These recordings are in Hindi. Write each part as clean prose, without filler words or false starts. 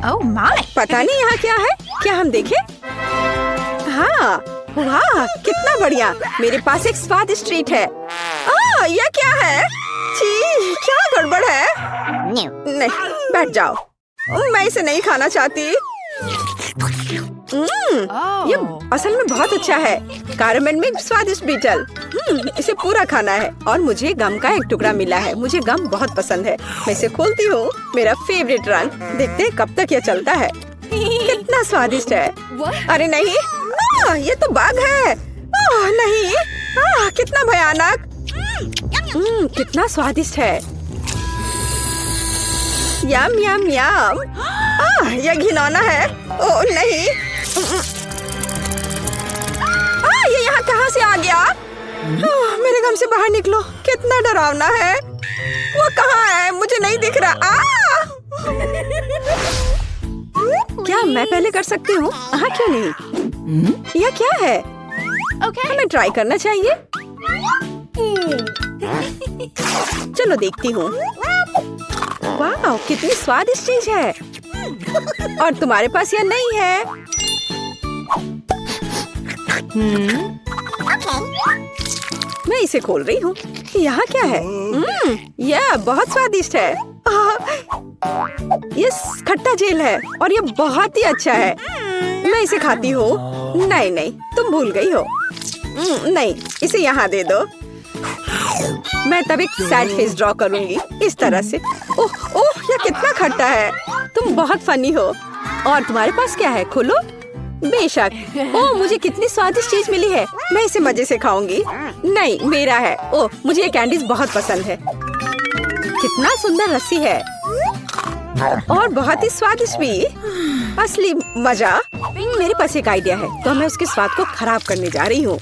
Oh my! पता नहीं यहाँ क्या है, क्या हम देखें? हाँ, वाह कितना बढ़िया। मेरे पास एक स्वादिष्ट ट्रीट है। यह क्या है? छी, क्या गड़बड़ है? नहीं, बैठ जाओ। मैं इसे नहीं खाना चाहती। ये असल में बहुत अच्छा है। कैरामेल में स्वादिष्ट बीटल। इसे पूरा खाना है और मुझे गम का एक टुकड़ा मिला है। मुझे गम बहुत पसंद है। मैं इसे खोलती हूँ। मेरा फेवरेट रंग। देखते हैं कब तक यह चलता है। कितना स्वादिष्ट है। अरे नहीं, ये तो बग है। नहीं, कितना भयानक। कितना स्वादिष्ट है। यम यम यम। यह घिनौना है। ओह नहीं। ये यहाँ कहाँ से आ गया? मेरे गम से बाहर निकलो। कितना डरावना है। वो कहाँ है? मुझे नहीं दिख रहा। क्या मैं पहले कर सकती हूँ? हाँ क्यों नहीं? यह क्या है? हमें ट्राई करना चाहिए। चलो देखती हूँ। वाह कितनी स्वादिष्ट चीज है। और तुम्हारे पास यह नहीं है। मैं इसे खोल रही हूँ। यहाँ क्या है? यह बहुत स्वादिष्ट है। ये खट्टा जेल है और ये बहुत ही अच्छा है। मैं इसे खाती हूँ। नहीं नहीं, तुम भूल गई हो। नहीं, इसे यहाँ दे दो। मैं तब एक सैड फेस ड्रॉ करूंगी इस तरह से। ओह ओह, यह कितना खट्टा है। तुम बहुत फनी हो। और तुम्हारे पास क्या है? खोलो। बेशक। ओह, मुझे कितनी स्वादिष्ट चीज मिली है। मैं इसे मजे से खाऊंगी। नहीं, मेरा है। ओह, मुझे ये कैंडीज बहुत पसंद है। कितना सुंदर रस्सी है और बहुत ही स्वादिष्ट भी। असली मजा। मेरे पास एक आइडिया है, तो मैं उसके स्वाद को खराब करने जा रही हूँ।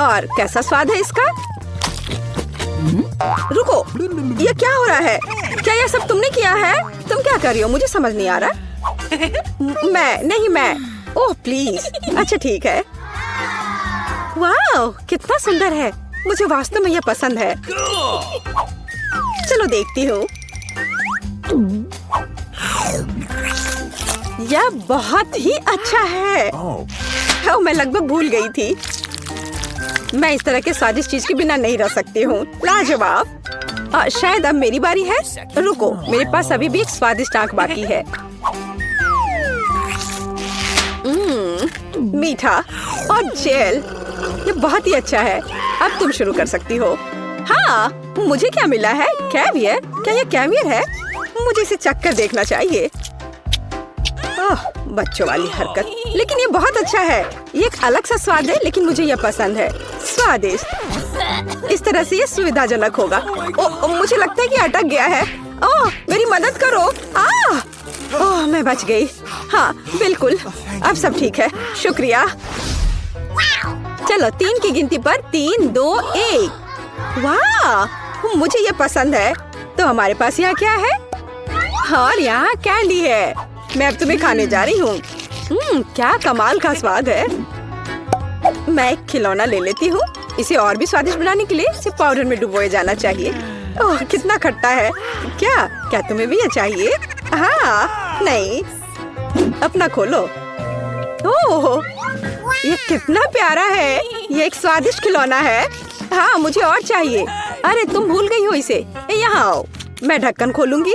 और कैसा स्वाद है इसका? रुको, ये क्या हो रहा है? क्या यह सब तुमने किया है? तुम क्या कर रही हो? मुझे समझ नहीं आ रहा। मैं। Oh please. अच्छा ठीक है। वाह कितना सुंदर है। मुझे वास्तव में यह पसंद है। चलो देखती हूँ। यह बहुत ही अच्छा है। मैं लगभग भूल गई थी। मैं इस तरह के स्वादिष्ट चीज के बिना नहीं रह सकती हूँ। लाजवाब। शायद अब मेरी बारी है। रुको, मेरे पास अभी भी एक स्वादिष्ट आंख बाकी है। मीठा और जेल। ये बहुत ही अच्छा है। अब तुम शुरू कर सकती हो। हाँ, मुझे क्या मिला है? कैवियर। क्या ये कैवियर है? मुझे इसे चखकर देखना चाहिए। बच्चों वाली हरकत। लेकिन ये बहुत अच्छा है। ये एक अलग सा स्वाद है, लेकिन मुझे यह पसंद है। स्वादिष्ट। इस तरह से ये सुविधाजनक होगा। मुझे लगता है कि अटक गया है। मेरी मदद करो। मैं बच गई। हाँ बिल्कुल, अब सब ठीक है। शुक्रिया। चलो 3 की गिनती पर 3, 2, 1। वाह, मुझे ये पसंद है। तो हमारे पास यहाँ क्या है? और यहाँ कैंडी है। मैं अब तुम्हें खाने जा रही हूँ। क्या कमाल का स्वाद है। मैं एक खिलौना ले लेती हूँ। इसे और भी स्वादिष्ट बनाने के लिए इसे पाउडर में डुबोए जाना चाहिए। ओह कितना खट्टा है। क्या तुम्हें भी ये चाहिए? हाँ नहीं, अपना खोलो। ओह ये कितना प्यारा है। ये एक स्वादिष्ट खिलौना है। हाँ मुझे और चाहिए। अरे तुम भूल गई हो इसे। यहाँ आओ, मैं ढक्कन खोलूंगी।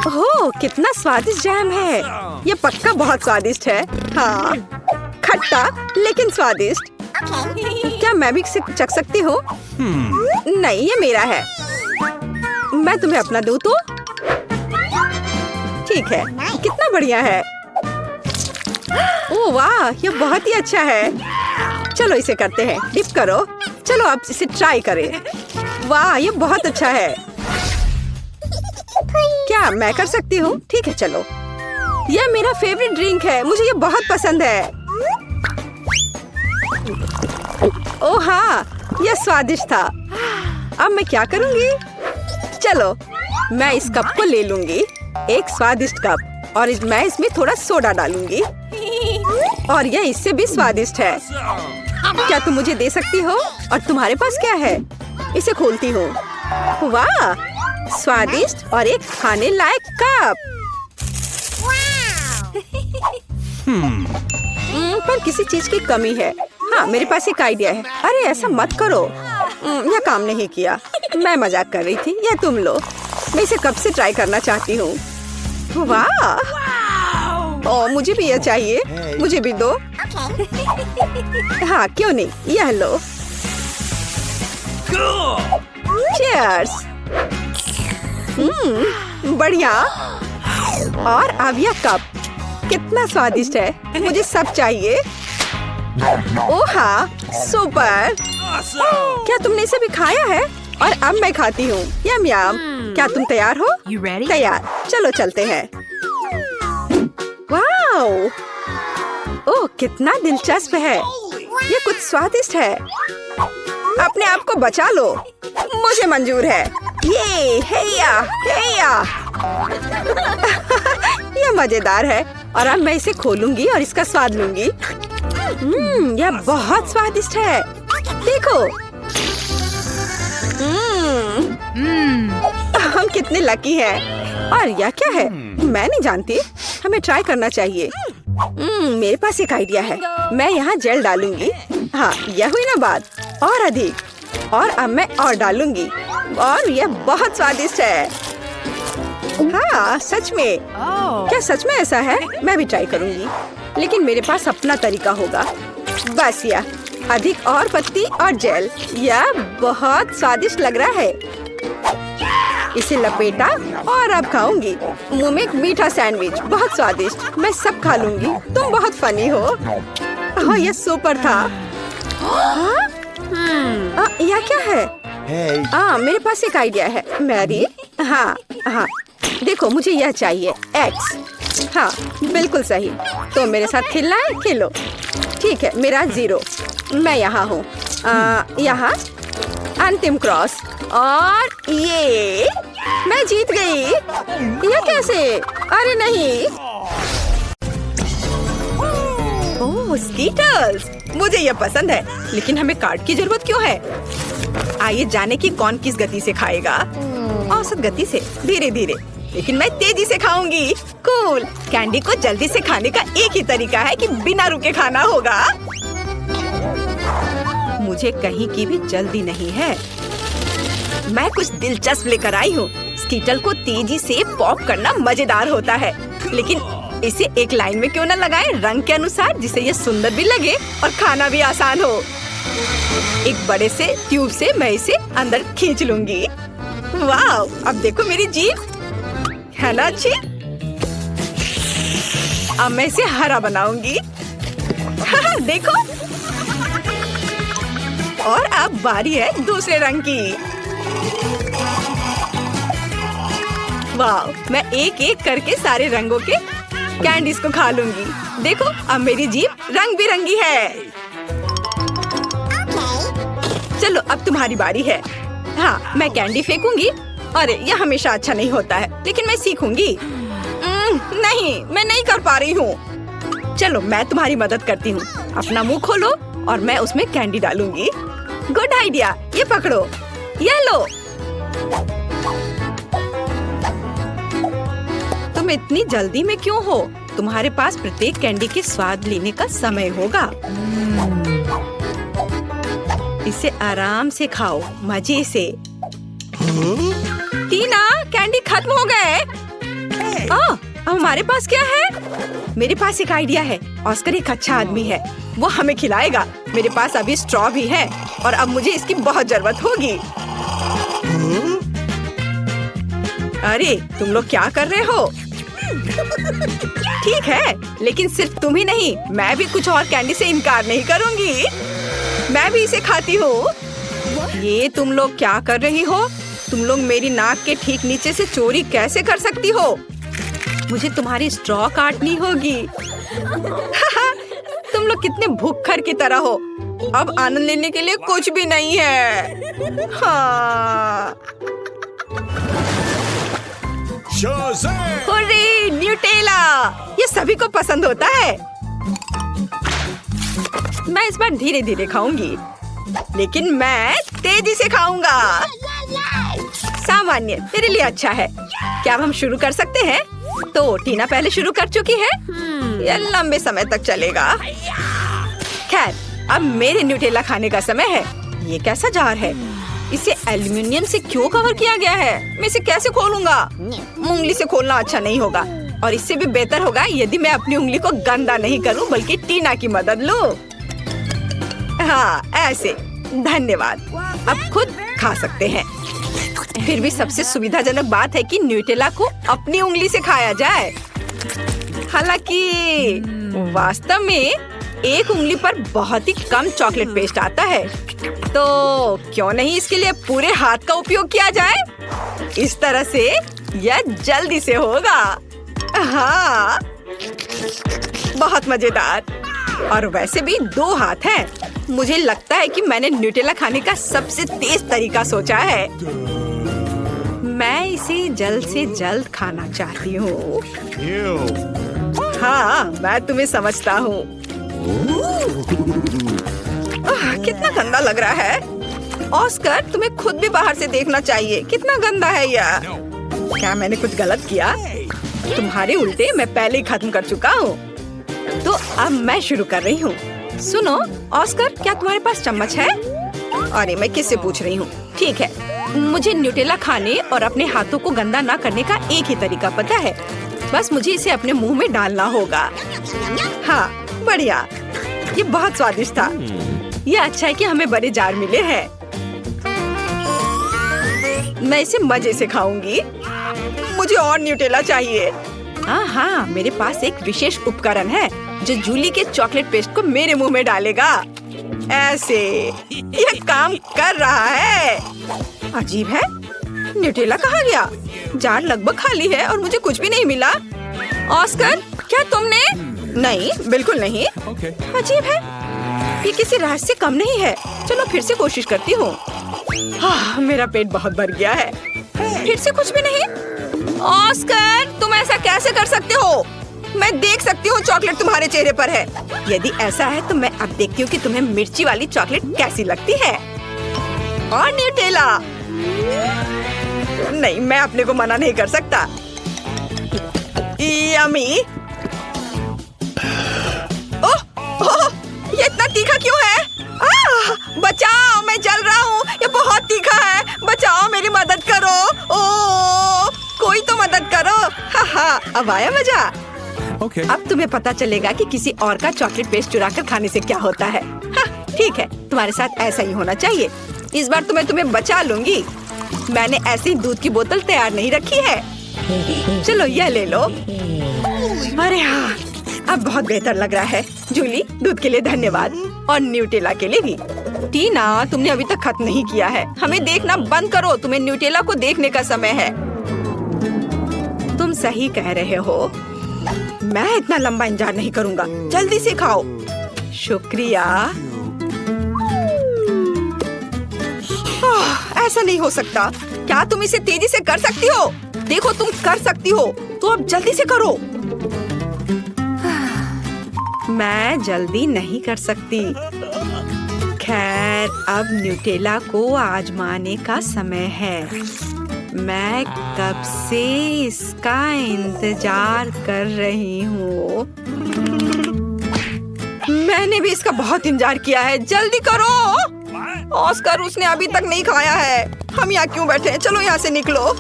ओह कितना स्वादिष्ट जैम है। ये पक्का बहुत स्वादिष्ट है। हाँ खट्टा लेकिन स्वादिष्ट। क्या मैं भी इसे चख सकती हूँ? नहीं, ये मेरा है। मैं तुम्हें अपना दूँ तो? ठीक है, कितना बढ़िया है। ओह वाह, ये बहुत ही अच्छा है। चलो इसे करते हैं। डिप करो। चलो अब इसे ट्राई करें। वाह ये बहुत अच्छा है। क्या मैं कर सकती हूँ? ठीक है चलो। यह मेरा फेवरेट ड्रिंक है। मुझे ये बहुत पसंद है। ओह हाँ, यह स्वादिष्ट था। अब मैं क्या करूँगी? चलो मैं इस कप को ले लूंगी। एक स्वादिष्ट कप। और मैं इसमें थोड़ा सोडा डालूंगी। और यह इससे भी स्वादिष्ट है। क्या तुम मुझे दे सकती हो? और तुम्हारे पास क्या है? इसे खोलती हूँ। वाह स्वादिष्ट और एक खाने लायक कप। पर किसी चीज की कमी है। हाँ, मेरे पास एक आइडिया है। अरे ऐसा मत करो, यह काम नहीं किया। मैं मजाक कर रही थी, या तुम लो। मैं इसे कब से ट्राई करना चाहती हूँ। वाह! ओ, मुझे भी यह चाहिए। मुझे भी दो। हाँ, क्यों नहीं, यह लो। चीयर्स। बढ़िया। और अब यह कप कितना स्वादिष्ट है। मुझे सब चाहिए। ओह हाँ, सुपर। क्या तुमने इसे भी खाया है? और अब मैं खाती हूँ। यम यम। क्या तुम तैयार हो? तैयार। चलो चलते हैं। वाओ! ओह, कितना दिलचस्प है। ये कुछ स्वादिष्ट है। अपने आप को बचा लो। मुझे मंजूर है। ये हेया हेया। यह मजेदार है। और अब मैं इसे खोलूंगी और इसका स्वाद लूंगी। यह बहुत स्वादिष्ट है। देखो। हम कितने लकी हैं। और यह क्या है? मैं नहीं जानती। हमें ट्राई करना चाहिए। मेरे पास एक आइडिया है। मैं यहाँ जेल डालूंगी। हाँ, यह हुई ना बात। और अधिक। और अब मैं और डालूंगी। और यह बहुत स्वादिष्ट है। हाँ, सच में। क्या सच में ऐसा है? मैं भी ट्राई करूंगी, लेकिन मेरे पास अपना तरीका होगा। बस यह अधिक और पत्ती और जेल। यह बहुत स्वादिष्ट लग रहा है। इसे लपेटा और अब खाऊंगी। मुंह में एक मीठा सैंडविच, बहुत स्वादिष्ट। मैं सब खा लूंगी। तुम बहुत फनी हो। हाँ, यह सुपर था। हाँ? यह क्या है? मेरे पास एक आइडिया है। मैरी। हाँ हाँ, देखो, मुझे यह चाहिए। एक्स। हाँ, बिल्कुल सही। तो मेरे साथ खेलना है? खेलो। ठीक है, मेरा 0। मैं यहाँ हूँ। यहाँ अंतिम क्रॉस। और ये मैं जीत गई। यह कैसे? अरे नहीं। ओह, स्कीटर्स। मुझे यह पसंद है, लेकिन हमें कार्ड की जरूरत क्यों है? आइए जाने कि कौन किस गति से खाएगा। औसत गति से, धीरे धीरे। लेकिन मैं तेजी से खाऊंगी। कूल। कैंडी को जल्दी से खाने का एक ही तरीका है कि बिना रुके खाना होगा। मुझे कहीं की भी जल्दी नहीं है। मैं कुछ दिलचस्प लेकर आई हूँ। स्कीटल को तेजी से पॉप करना मजेदार होता है, लेकिन इसे एक लाइन में क्यों न लगाएं, रंग के अनुसार, जिससे ये सुंदर भी लगे और खाना भी आसान हो। एक बड़े से ट्यूब से मैं इसे अंदर खींच लूंगी। वाह! अब देखो मेरी जीभ, है ना अच्छी? अब मैं इसे हरा बनाऊंगी। देखो। और अब बारी है दूसरे रंग की। वाह! मैं एक एक करके सारे रंगों के कैंडीज को खा लूंगी। देखो, अब मेरी जीभ रंग बिरंगी है। चलो, अब तुम्हारी बारी है। हाँ, मैं कैंडी फेंकूंगी। अरे, यह हमेशा अच्छा नहीं होता है, लेकिन मैं सीखूंगी। नहीं, मैं नहीं कर पा रही हूँ। चलो, मैं तुम्हारी मदद करती हूँ। अपना मुंह खोलो और मैं उसमें कैंडी डालूंगी। Good idea. ये पकड़ो। ये लो। तुम इतनी जल्दी में क्यों हो? तुम्हारे पास प्रत्येक कैंडी के स्वाद लेने का समय होगा। इसे आराम से खाओ, मजे से। टीना, कैंडी खत्म हो गए। अब हमारे पास क्या है? मेरे पास एक आइडिया है। ऑस्कर एक अच्छा आदमी है, वो हमें खिलाएगा। मेरे पास अभी स्ट्रॉ भी है और अब मुझे इसकी बहुत जरूरत होगी। अरे, तुम लोग क्या कर रहे हो? ठीक है, लेकिन सिर्फ तुम ही नहीं, मैं भी कुछ और कैंडी से इनकार नहीं करूंगी। मैं भी इसे खाती हूँ। ये तुम लोग क्या कर रही हो? तुम लोग मेरी नाक के ठीक नीचे से चोरी कैसे कर सकती हो? मुझे तुम्हारी स्ट्रॉ काटनी होगी। तुम लोग कितने भुक्खड़ की तरह हो। अब आनंद लेने के लिए कुछ भी नहीं है। हाँ। Hurray, Nutella! ये सभी को पसंद होता है। मैं इस बार धीरे धीरे खाऊंगी, लेकिन मैं तेजी से खाऊंगा। सामान्य मेरे लिए अच्छा है। क्या अब हम शुरू कर सकते हैं? तो टीना पहले शुरू कर चुकी है। यह लंबे समय तक चलेगा। खैर, अब मेरे न्यूटेला खाने का समय है। ये कैसा जार है? इसे एल्युमिनियम से क्यों कवर किया गया है? मैं इसे कैसे खोलूंगा? उंगली से खोलना अच्छा नहीं होगा और इससे भी बेहतर होगा यदि मैं अपनी उंगली को गंदा नहीं करूं बल्कि टीना की मदद लूं। हाँ, ऐसे। धन्यवाद। अब खुद खा सकते हैं। फिर भी सबसे सुविधाजनक बात है कि न्यूटेला को अपनी उंगली से खाया जाए। हालांकि वास्तव में एक उंगली पर बहुत ही कम चॉकलेट पेस्ट आता है, तो क्यों नहीं इसके लिए पूरे हाथ का उपयोग किया जाए? इस तरह से यह जल्दी से होगा। हाँ, बहुत मजेदार। और वैसे भी 2 हाथ हैं। मुझे लगता है कि मैंने न्यूटेला खाने का सबसे तेज तरीका सोचा है। मैं इसे जल्द से जल्द खाना चाहती हूँ। हाँ, मैं तुम्हें समझता हूँ। कितना गंदा लग रहा है। ऑस्कर, तुम्हें खुद भी बाहर से देखना चाहिए। कितना गंदा है यह। क्या मैंने कुछ गलत किया? तुम्हारे उल्टे मैं पहले ही खत्म कर चुका हूँ। तो अब मैं शुरू कर रही हूँ। सुनो ऑस्कर, क्या तुम्हारे पास चम्मच है? अरे मैं किससे पूछ रही हूँ? ठीक है, मुझे न्यूटेला खाने और अपने हाथों को गंदा ना करने का एक ही तरीका पता है। बस मुझे इसे अपने मुंह में डालना होगा। हाँ, बढ़िया। ये बहुत स्वादिष्ट था। ये अच्छा है कि हमें बड़े जार मिले हैं। मैं इसे मजे से खाऊंगी। मुझे और न्यूटेला चाहिए। हाँ, मेरे पास एक विशेष उपकरण है जो जूली के चॉकलेट पेस्ट को मेरे मुंह में डालेगा। ऐसे यह काम कर रहा है। अजीब है, न्यूटेला कहाँ गया? जार लगभग खाली है और मुझे कुछ भी नहीं मिला। ऑस्कर, क्या तुमने? नहीं, बिल्कुल नहीं। अजीब है, ये किसी राज से कम नहीं है। चलो फिर से कोशिश करती हूँ। हाँ, मेरा पेट बहुत भर गया है। फिर से कुछ भी नहीं। ऑस्कर, तुम ऐसा कैसे कर सकते हो? मैं देख सकती हूँ चॉकलेट तुम्हारे चेहरे पर है। यदि ऐसा है तो मैं अब देखती हूँ कि तुम्हें मिर्ची वाली चॉकलेट कैसी लगती है। और न्यूटेला। नहीं, मैं अपने को मना नहीं कर सकता। यम्मी। ओह, ये इतना तीखा क्यों है? बचाओ, मैं जल रहा हूँ। ये बहुत तीखा है। बचाओ, मेरी मदद करो। ओह, कोई तो मदद करो। हाँ, अब आया मजा। अब तुम्हें पता चलेगा कि किसी और का चॉकलेट पेस्ट चुराकर खाने से क्या होता है। हाँ, ठीक है, तुम्हारे साथ ऐसा ही होना चाहिए। इस बार तो मैं तुम्हें बचा लूंगी। मैंने ऐसे ही दूध की बोतल तैयार नहीं रखी है। चलो यह ले लो। अरे हाँ, अब बहुत बेहतर लग रहा है। जूली, दूध के लिए धन्यवाद और न्यूटेला के लिए भी। टीना, तुमने अभी तक खत्म नहीं किया है। हमें देखना बंद करो। तुम्हें न्यूटेला को देखने का समय है। तुम सही कह रहे हो। मैं इतना लंबा इंतजार नहीं करूंगा। जल्दी से खाओ। शुक्रिया। ऐसा नहीं हो सकता। क्या तुम इसे तेजी से कर सकती हो? देखो, तुम कर सकती हो। तो अब जल्दी से करो। मैं जल्दी नहीं कर सकती। खैर, अब न्यूटेला को आजमाने का समय है। मैं कब से इसका इंतजार कर रही हूँ। मैंने भी इसका बहुत इंतजार किया है। जल्दी करो। ऑस्कर, उसने अभी तक नहीं खाया है। हम यहाँ क्यों बैठे हैं? चलो यहाँ से निकलो।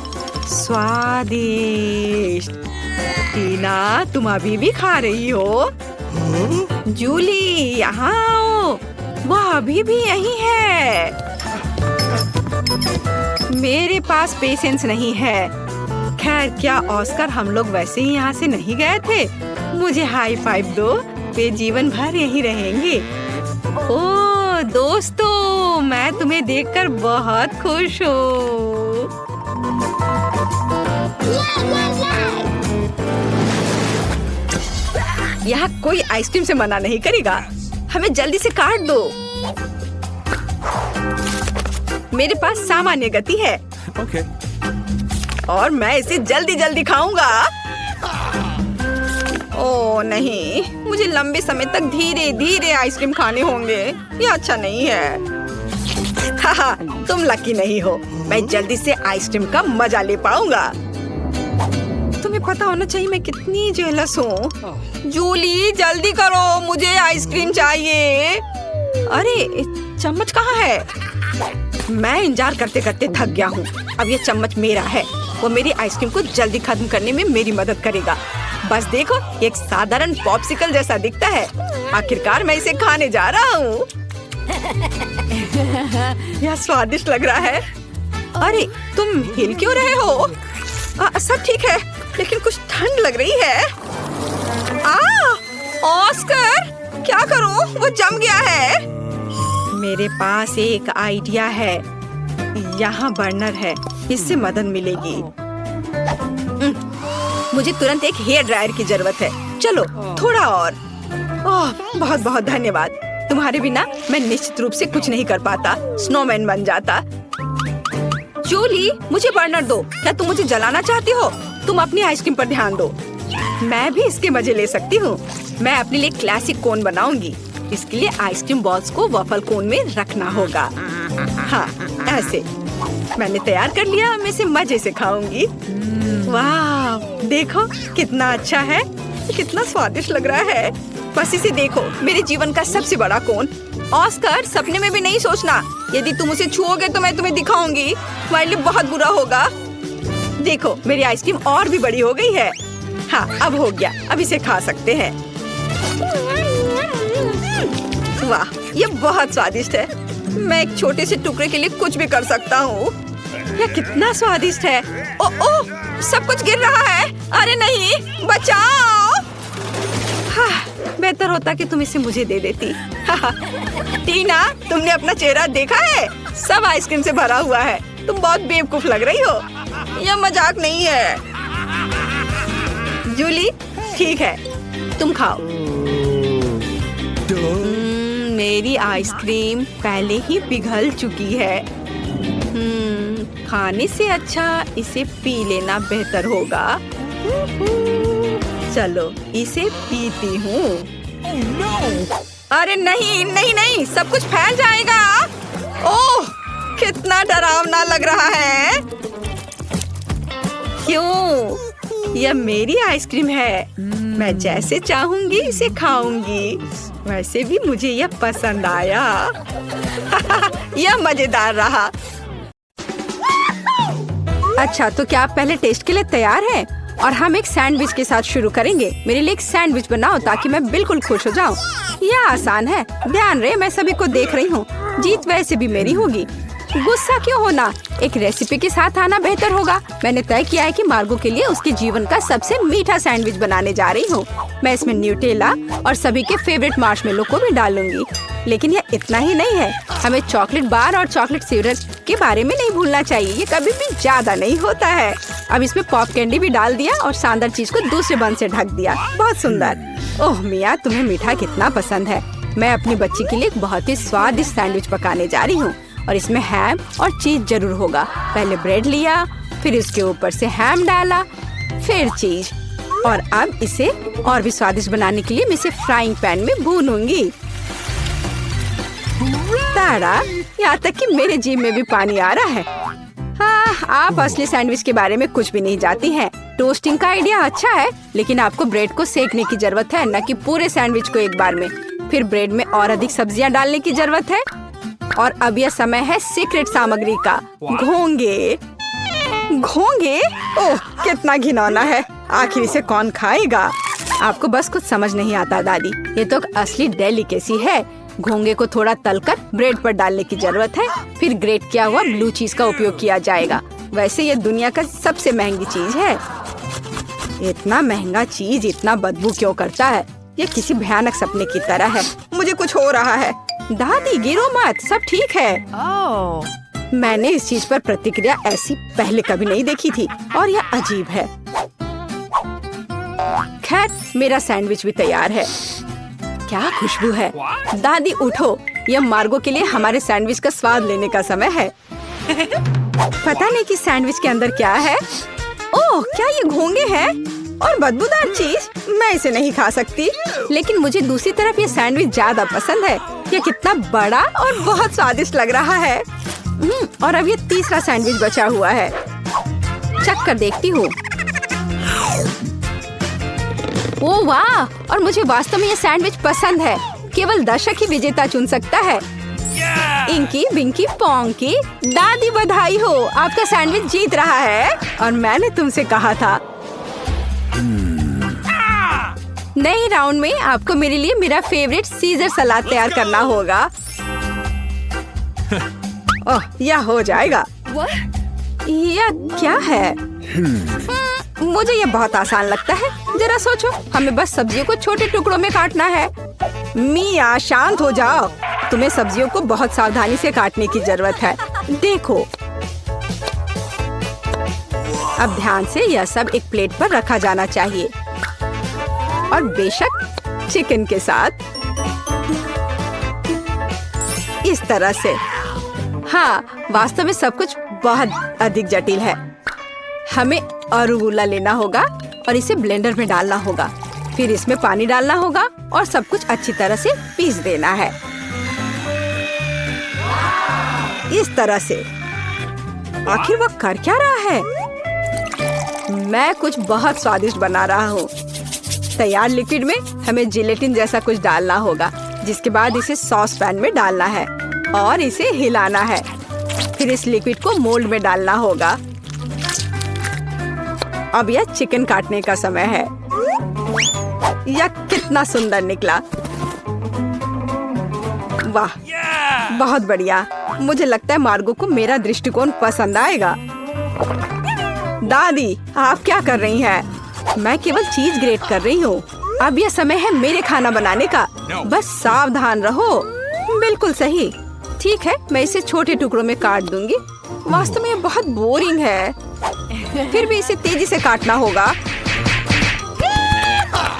स्वादिष्ट। टीना, तुम अभी भी खा रही हो? जूली, यहाँ आओ। वह अभी भी यही है। मेरे पास पेशेंस नहीं है। खैर, क्या ऑस्कर, हम लोग वैसे ही यहाँ से नहीं गए थे? मुझे हाई फाइव दो। वे जीवन भर यहीं रहेंगे। ओह दोस्तों, मैं तुम्हें देखकर बहुत खुश हूँ। यहाँ कोई आइसक्रीम से मना नहीं करेगा। हमें जल्दी से काट दो। मेरे पास सामान्य गति है। और मैं इसे जल्दी जल्दी खाऊंगा। ओह नहीं, मुझे लंबे समय तक धीरे धीरे आइसक्रीम खाने होंगे। ये अच्छा नहीं है। हाँ, तुम लकी नहीं हो। मैं जल्दी से आइसक्रीम का मजा ले पाऊंगा। तुम्हें पता होना चाहिए मैं कितनी जेलस हूँ। जूली जल्दी करो, मुझे आइसक्रीम चाहिए। अरे चम्मच कहाँ है? मैं इंतजार करते करते थक गया हूँ। अब ये चम्मच मेरा है। वो मेरी आइसक्रीम को जल्दी खत्म करने में मेरी मदद करेगा। बस देखो, ये एक साधारण पॉप्सिकल जैसा दिखता है। आखिरकार मैं इसे खाने जा रहा हूँ। यह स्वादिष्ट लग रहा है। अरे तुम हिल क्यों रहे हो? सब ठीक है, लेकिन कुछ ठंड लग रही है। ऑस्कर, क्या करूं? वो जम गया है। मेरे पास एक आइडिया है। यहाँ बर्नर है, इससे मदद मिलेगी। मुझे तुरंत एक हेयर ड्रायर की जरूरत है। चलो थोड़ा और। बहुत बहुत धन्यवाद। तुम्हारे बिना मैं निश्चित रूप से कुछ नहीं कर पाता। स्नोमैन बन जाता। जूली, मुझे बर्नर दो। क्या तुम मुझे जलाना चाहती हो? तुम अपनी आइसक्रीम पर ध्यान दो। मैं भी इसके मजे ले सकती हूँ। मैं अपने लिए क्लासिक कोन बनाऊंगी। इसके लिए आइसक्रीम बॉल्स को वफल कोन में रखना होगा। हाँ, ऐसे। मैंने तैयार कर लिया। मैं इसे मजे से खाऊंगी। वाह, देखो कितना अच्छा है। कितना स्वादिष्ट लग रहा है। बस इसे देखो, मेरे जीवन का सबसे बड़ा कोन। ऑस्कर, सपने में भी नहीं सोचना। यदि तुम उसे छुओगे तो मैं तुम्हें दिखाऊंगी। तुम्हारे लिए बहुत बुरा होगा। देखो, मेरी आइसक्रीम और भी बड़ी हो गई है। हाँ, अब हो गया। अब इसे खा सकते हैं। वाह, ये बहुत स्वादिष्ट है। मैं एक छोटे से टुकड़े के लिए कुछ भी कर सकता हूँ। यह कितना स्वादिष्ट है। ओह, सब कुछ गिर रहा है। अरे नहीं, बचाओ। बेहतर होता कि तुम इसे मुझे दे देती। टीना, तुमने अपना चेहरा देखा है? सब आइसक्रीम से भरा हुआ है। तुम बहुत बेवकूफ लग रही हो। यह मजाक नहीं है। जूली, ठीक है, तुम खाओ। मेरी आइसक्रीम पहले ही पिघल चुकी है। खाने से अच्छा इसे पी लेना बेहतर होगा। चलो इसे पीती हूँ। अरे नहीं नहीं नहीं, सब कुछ फैल जाएगा। ओह, कितना डरावना लग रहा है। क्यों? यह मेरी आइसक्रीम है। मैं जैसे चाहूंगी इसे खाऊंगी। वैसे भी मुझे यह पसंद आया। यह मजेदार रहा। अच्छा, तो क्या आप पहले टेस्ट के लिए तैयार हैं? और हम एक सैंडविच के साथ शुरू करेंगे। मेरे लिए एक सैंडविच बनाओ ताकि मैं बिल्कुल खुश हो जाऊं। यह आसान है। ध्यान रहे, मैं सभी को देख रही हूँ। जीत वैसे भी मेरी होगी। गुस्सा क्यों होना? एक रेसिपी के साथ आना बेहतर होगा। मैंने तय किया है कि मार्गो के लिए उसके जीवन का सबसे मीठा सैंडविच बनाने जा रही हूँ। मैं इसमें न्यूटेला और सभी के फेवरेट मार्शमेलो को भी डालूंगी। लेकिन यह इतना ही नहीं है। हमें चॉकलेट बार और चॉकलेट सिरप के बारे में नहीं भूलना चाहिए। ये कभी भी ज्यादा नहीं होता है। अब इसमें पॉप कैंडी भी डाल दिया और शानदार चीज को दूसरे बन से ढक दिया। बहुत सुंदर। ओह मिया, तुम्हें मीठा कितना पसंद है। मैं अपनी बच्ची के लिए एक बहुत ही स्वादिष्ट सैंडविच पकाने जा रही हूँ और इसमें हैम और चीज जरूर होगा। पहले ब्रेड लिया, फिर उसके ऊपर से हैम डाला, फिर चीज, और अब इसे और भी स्वादिष्ट बनाने के लिए मैं इसे फ्राइंग पैन में भूनूंगी। तारा, यहाँ तक कि मेरे जीभ में भी पानी आ रहा है। हाँ, आप असली सैंडविच के बारे में कुछ भी नहीं जानती हैं। टोस्टिंग का आइडिया अच्छा है, लेकिन आपको ब्रेड को सेकने की जरूरत है, न कि पूरे सैंडविच को एक बार में। फिर ब्रेड में और अधिक सब्जियां डालने की जरूरत है। और अब यह समय है सीक्रेट सामग्री का, घोंगे। घोंगे? ओह, कितना घिनौना है। आखिर इसे कौन खाएगा? आपको बस कुछ समझ नहीं आता दादी। ये तो असली डेलिकेसी है। घोंगे को थोड़ा तलकर ब्रेड पर डालने की जरूरत है। फिर ग्रेट किया हुआ ब्लू चीज का उपयोग किया जाएगा। वैसे ये दुनिया का सबसे महंगी चीज है। इतना महंगा चीज इतना बदबू क्यों करता है? ये किसी भयानक सपने की तरह है। मुझे कुछ हो रहा है। दादी, गिरो मत, सब ठीक है। मैंने इस चीज पर प्रतिक्रिया ऐसी पहले कभी नहीं देखी थी और यह अजीब है। खैर, मेरा सैंडविच भी तैयार है। क्या खुशबू है। दादी उठो, यह मार्गो के लिए हमारे सैंडविच का स्वाद लेने का समय है। पता नहीं कि सैंडविच के अंदर क्या है। ओह, क्या ये घोंगे हैं और बदबूदार चीज? मैं इसे नहीं खा सकती। लेकिन मुझे दूसरी तरफ ये सैंडविच ज्यादा पसंद है। यह कितना बड़ा और बहुत स्वादिष्ट लग रहा है। और अब ये तीसरा सैंडविच बचा हुआ है। चख कर देखती हूँ। ओह वाह! और मुझे वास्तव में ये सैंडविच पसंद है। केवल दर्शक ही विजेता चुन सकता है। इंकी बिंकी पोंकी, दादी बधाई हो, आपका सैंडविच जीत रहा है। और मैंने तुमसे कहा था। नए राउंड में आपको मेरे लिए मेरा फेवरेट सीजर सलाद तैयार करना होगा। ओह, यह हो जाएगा। यह क्या है? मुझे यह बहुत आसान लगता है। जरा सोचो, हमें बस सब्जियों को छोटे टुकड़ों में काटना है। मिया, शांत हो जाओ। तुम्हें सब्जियों को बहुत सावधानी से काटने की जरूरत है। देखो, अब ध्यान से यह सब एक प्लेट पर रखा जाना चाहिए। और बेशक चिकन के साथ इस तरह से। हाँ, वास्तव में सब कुछ बहुत अधिक जटिल है। हमें अरुगुला लेना होगा और इसे ब्लेंडर में डालना होगा। फिर इसमें पानी डालना होगा और सब कुछ अच्छी तरह से पीस देना है। इस तरह से। आखिर वह कर क्या रहा है? मैं कुछ बहुत स्वादिष्ट बना रहा हूँ। तैयार लिक्विड में हमें जिलेटिन जैसा कुछ डालना होगा, जिसके बाद इसे सॉस पैन में डालना है और इसे हिलाना है। फिर इस लिक्विड को मोल्ड में डालना होगा। अब यह चिकन काटने का समय है। यह कितना सुंदर निकला! वाह, बहुत बढ़िया। मुझे लगता है मार्गो को मेरा दृष्टिकोण पसंद आएगा। दादी, आप क्या कर रही हैं? मैं केवल चीज ग्रेट कर रही हूँ। अब यह समय है मेरे खाना बनाने का। बस सावधान रहो। बिल्कुल सही। ठीक है, मैं इसे छोटे टुकड़ों में काट दूंगी। वास्तव में यह बहुत बोरिंग है। फिर भी इसे तेजी से काटना होगा।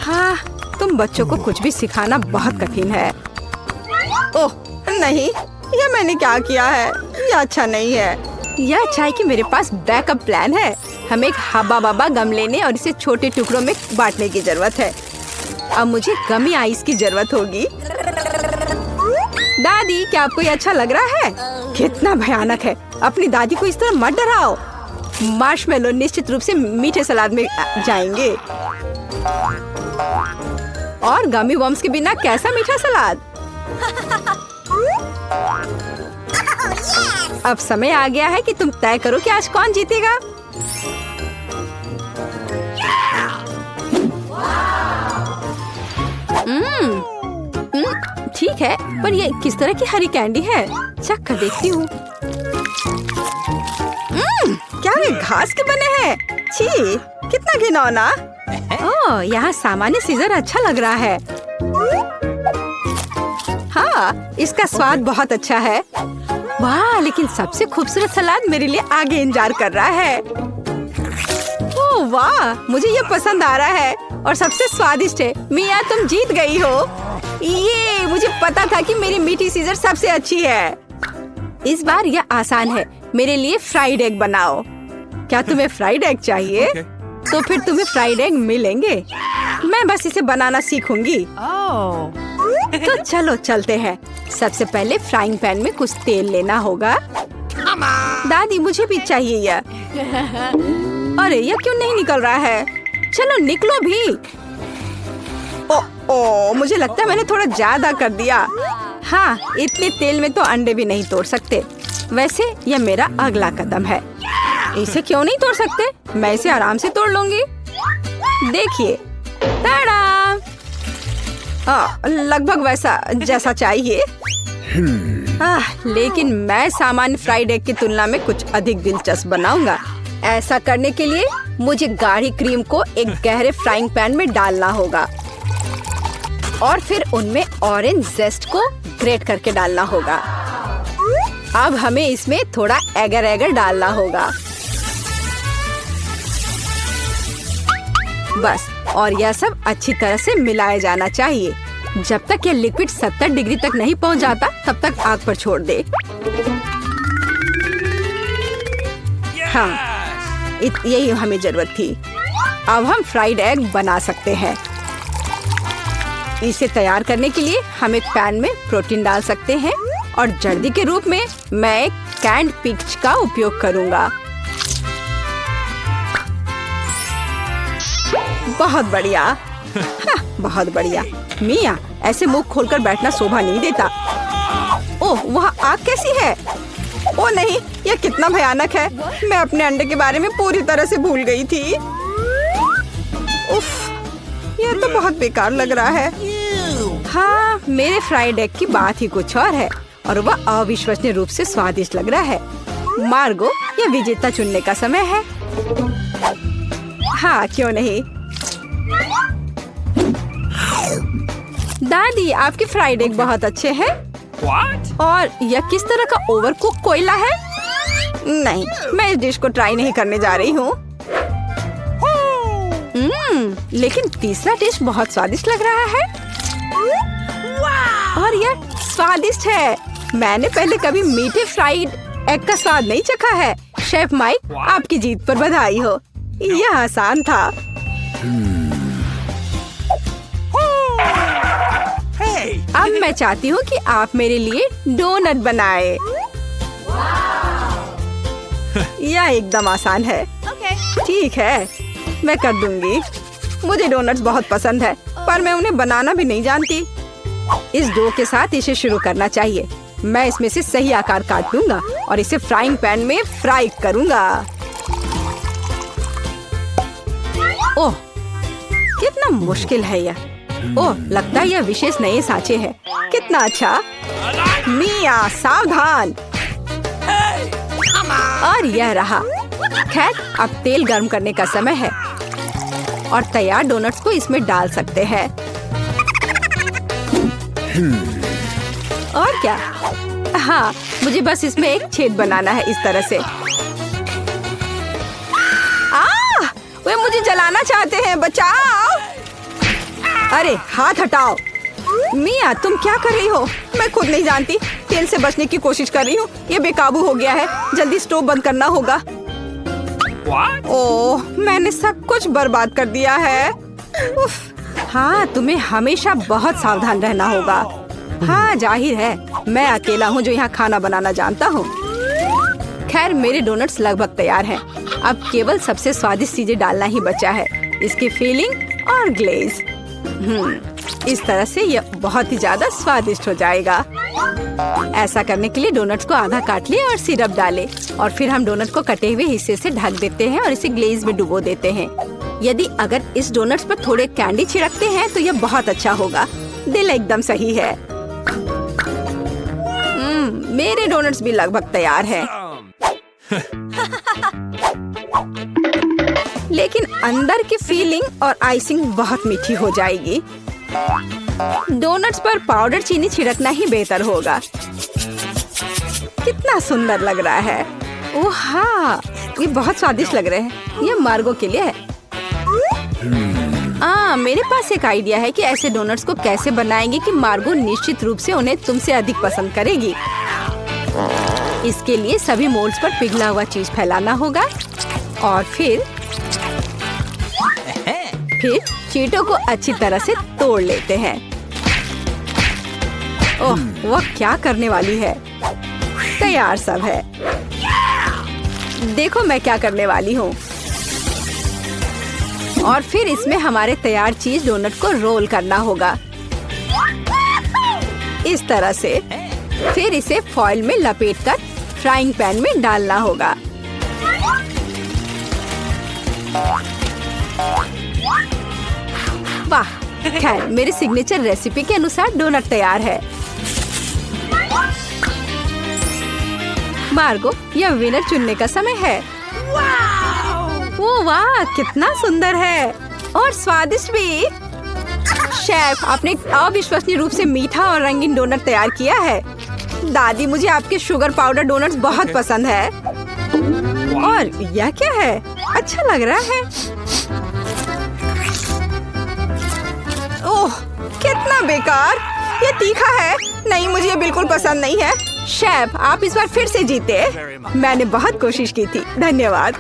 हाँ, तुम बच्चों को कुछ भी सिखाना बहुत कठिन है। ओह नहीं, यह मैंने क्या किया है? यह अच्छा नहीं है। यह अच्छा है कि मेरे पास बैकअप प्लान है। हमें एक हब्बा बब्बा गम लेने और इसे छोटे टुकड़ों में बांटने की जरूरत है। अब मुझे गमी आइस की जरूरत होगी। दादी, क्या आपको ये अच्छा लग रहा है? कितना भयानक है। अपनी दादी को इस तरह मत डराओ। मार्शमेलो निश्चित रूप से मीठे सलाद में जाएंगे। और गमी बम्स के बिना कैसा मीठा सलाद? अब समय आ गया है कि तुम तय करो कि आज कौन जीतेगा। ठीक है, पर ये किस तरह की हरी कैंडी है? चख कर देखती हूँ। क्या वे घास के बने हैं? छी, कितना घिनौना। ओह, यहाँ सामान्य सीजर अच्छा लग रहा है। हाँ, इसका स्वाद बहुत अच्छा है। वाह, लेकिन सबसे खूबसूरत सलाद मेरे लिए आगे इंतजार कर रहा है। ओह वाह, मुझे ये पसंद आ रहा है और सबसे स्वादिष्ट है। मिया, तुम जीत गई हो। ये मुझे पता था कि मेरी मीठी सीजर सबसे अच्छी है। इस बार यह आसान है। मेरे लिए फ्राइड एग बनाओ। क्या तुम्हें फ्राइड एग चाहिए? तो फिर तुम्हें फ्राइड एग मिलेंगे। मैं बस इसे बनाना सीखूंगी। तो चलो चलते हैं। सबसे पहले फ्राइंग पैन में कुछ तेल लेना होगा। दादी, मुझे भी चाहिए यह। अरे, यह क्यों नहीं निकल रहा है? चलो निकलो भी। ओ, मुझे लगता है मैंने थोड़ा ज्यादा कर दिया। हाँ, इतने तेल में तो अंडे भी नहीं तोड़ सकते। वैसे यह मेरा अगला कदम है। इसे क्यों नहीं तोड़ सकते? मैं इसे आराम से तोड़ लूंगी। देखिए, ताड़ा! लगभग वैसा जैसा चाहिए। लेकिन मैं सामान्य फ्राइड एग की तुलना में कुछ अधिक दिलचस्प बनाऊंगा। ऐसा करने के लिए मुझे गाढ़ी क्रीम को एक गहरे फ्राइंग पैन में डालना होगा और फिर उनमें ऑरेंज जेस्ट को ग्रेट करके डालना होगा। अब हमें इसमें थोड़ा एगर एगर डालना होगा। बस, और यह सब अच्छी तरह से मिलाया जाना चाहिए। जब तक यह लिक्विड 70 डिग्री तक नहीं पहुंच जाता, तब तक आग पर छोड़ दे। हाँ, यही हमें जरूरत थी। अब हम फ्राइड एग बना सकते हैं। इसे तैयार करने के लिए हम एक पैन में प्रोटीन डाल सकते हैं और जर्दी के रूप में मैं एक कैंड पिच का उपयोग करूंगा। बहुत बढ़िया। बहुत बढ़िया। मिया, ऐसे मुंह खोलकर बैठना शोभा नहीं देता। ओह, वहाँ आग कैसी है? ओ नहीं, यह कितना भयानक है। मैं अपने अंडे के बारे में पूरी तरह से भूल गई थी। उफ, यह तो बहुत बेकार लग रहा है। हाँ, मेरे फ्राइड एग की बात ही कुछ और है और वह अविश्वसनीय रूप से स्वादिष्ट लग रहा है। मार्गो, यह विजेता चुनने का समय है। हाँ, क्यों नहीं। दादी, आपके फ्राइड एग बहुत अच्छे हैं। और यह किस तरह का ओवरकुक कोयला है? नहीं, मैं इस डिश को ट्राई नहीं करने जा रही हूँ। लेकिन तीसरा डिश बहुत स्वादिष्ट लग रहा है। और यह स्वादिष्ट है। मैंने पहले कभी मीठे फ्राइड एग का स्वाद नहीं चखा है। शेफ माइक, आपकी जीत पर बधाई हो। यह आसान था। अब मैं चाहती हूँ कि आप मेरे लिए डोनट बनाए। यह एकदम आसान है। ठीक है, मैं कर दूंगी। मुझे डोनट्स बहुत पसंद है, पर मैं उन्हें बनाना भी नहीं जानती। इस डो के साथ इसे शुरू करना चाहिए। मैं इसमें से सही आकार काट लूंगा और इसे फ्राइंग पैन में फ्राई करूंगा। ओह, कितना मुश्किल है यह। ओह, लगता है यह विशेष नए सांचे हैं। कितना अच्छा। मिया, सावधान। और यह रहा। खैर, अब तेल गर्म करने का समय है और तैयार डोनट्स को इसमें डाल सकते हैं। और क्या? हाँ, मुझे बस इसमें एक छेद बनाना है, इस तरह से। वे मुझे जलाना चाहते हैं, बचाओ। अरे हाथ हटाओ। मिया, तुम क्या कर रही हो? मैं खुद नहीं जानती। तेल से बचने की कोशिश कर रही हूँ। ये बेकाबू हो गया है। जल्दी स्टोव बंद करना होगा। ओह, मैंने सब कुछ बर्बाद कर दिया है। उफ। हाँ, तुम्हें हमेशा बहुत सावधान रहना होगा। हाँ, जाहिर है, मैं अकेला हूँ जो यहाँ खाना बनाना जानता हूँ। खैर, मेरे डोनट्स लगभग तैयार हैं। अब केवल सबसे स्वादिष्ट चीजें डालना ही बचा है, इसकी फीलिंग और ग्लेज। इस तरह से यह बहुत ही ज्यादा स्वादिष्ट हो जाएगा। ऐसा करने के लिए डोनट्स को आधा काट ले और सिरप डाले और फिर हम डोनट को कटे हुए हिस्से से ढक देते हैं और इसे ग्लेज में डुबो देते हैं। यदि अगर इस डोनट्स पर थोड़े कैंडी छिड़कते हैं तो यह बहुत अच्छा होगा। दिल एकदम सही है। मेरे डोनट्स भी लगभग तैयार हैं। लेकिन अंदर की फीलिंग और आइसिंग बहुत मीठी हो जाएगी। डोनट्स पर पाउडर चीनी छिड़कना ही बेहतर होगा। कितना सुंदर लग रहा है। ओह हाँ, ये बहुत स्वादिष्ट लग रहे हैं। ये मार्गो के लिए है। मेरे पास एक आइडिया है कि ऐसे डोनट्स को कैसे बनाएंगे कि मार्गो निश्चित रूप से उन्हें तुमसे अधिक पसंद करेगी। इसके लिए सभी मोल्ड्स पर पिघला हुआ चीज फैलाना होगा और फिर चीटों को अच्छी तरह से तोड़ लेते हैं। ओह, वह क्या करने वाली है। तैयार सब है। देखो मैं क्या करने वाली हूँ। और फिर इसमें हमारे तैयार चीज डोनट को रोल करना होगा, इस तरह से। फिर इसे फॉइल में लपेटकर फ्राइंग पैन में डालना होगा। वाह, खैर मेरे सिग्नेचर रेसिपी के अनुसार डोनट तैयार है। मार्गो, यह विनर चुनने का समय है। ओह वाह, कितना सुंदर है और स्वादिष्ट भी। शेफ, आपने अविश्वसनीय रूप से मीठा और रंगीन डोनट तैयार किया है। दादी, मुझे आपके शुगर पाउडर डोनट्स बहुत पसंद है। और यह क्या है? अच्छा लग रहा है। ओह, कितना बेकार। ये तीखा है। नहीं, मुझे ये बिल्कुल पसंद नहीं है। शेफ, आप इस बार फिर से जीते। मैंने बहुत कोशिश की थी। धन्यवाद।